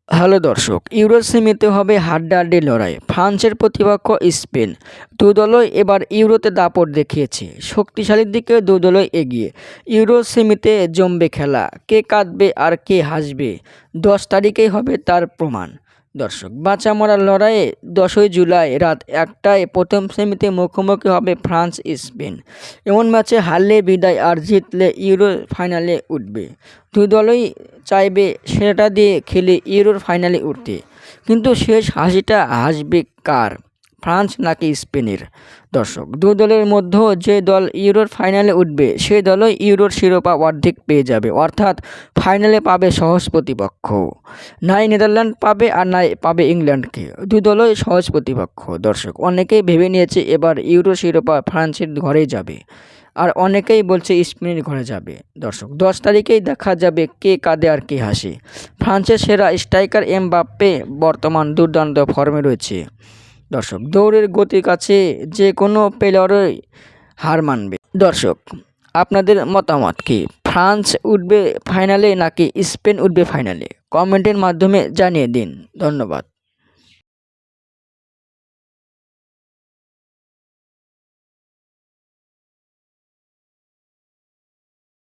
Hello দর্শক, euro সেমিতে হবে হাড্ডাহাড্ডি লড়াই। ফ্রান্সের প্রতিপক্ষ স্পেন। দু দলই এবার ইউরোতে দাপট দেখিয়েছে। শক্তিশালীর দিকে দু দলই এগিয়ে। ইউরো সেমিতে জমবে খেলা। কে কাঁদবে আর কে হাসবে, 10 তারিখেই হবে তার প্রমাণ। দর্শক, বাঁচা মরার লড়াইয়ে 10ই জুলাই রাত 1টায় প্রথম সেমিতে মুখোমুখি হবে ফ্রান্স স্পেন। এমন ম্যাচে হারলে বিদায়, আর জিতলে ইউরো ফাইনালে উঠবে। দু দলই চাইবে সেটা দিয়ে খেলে ইউরোর ফাইনালে উঠতে। কিন্তু শেষ হাসিটা হাসবে কার, ফ্রান্স নাকি স্পেনের? দর্শক, দু দলের মধ্যে যে দল ইউরোর ফাইনালে উঠবে সে দলই ইউরোর শিরোপা অর্ধেক পেয়ে যাবে, অর্থাৎ ফাইনালে পাবে সহজ প্রতিপক্ষ। নাই নেদারল্যান্ড পাবে আর নাই পাবে ইংল্যান্ডকে। দু দলই সহজ প্রতিপক্ষ। দর্শক, অনেকেই ভেবে নিয়েছে এবার ইউরো শিরোপা ফ্রান্সের ঘরেই যাবে, আর অনেকেই বলছে স্পেনের ঘরে যাবে। দর্শক, 10 তারিখেই দেখা যাবে কে কাঁদে আর কে হাসে। ফ্রান্সের সেরা স্ট্রাইকার এমবাপ্পে বর্তমান দুর্দান্ত ফর্মে রয়েছে। দর্শক, দৌড়ের গতির কাছে যে কোনো প্লেয়ারই হার মানবে। দর্শক, আপনাদের মতামত কি? ফ্রান্স উঠবে ফাইনালে নাকি স্পেন উঠবে ফাইনালে? কমেন্টের মাধ্যমে জানিয়ে দিন। ধন্যবাদ।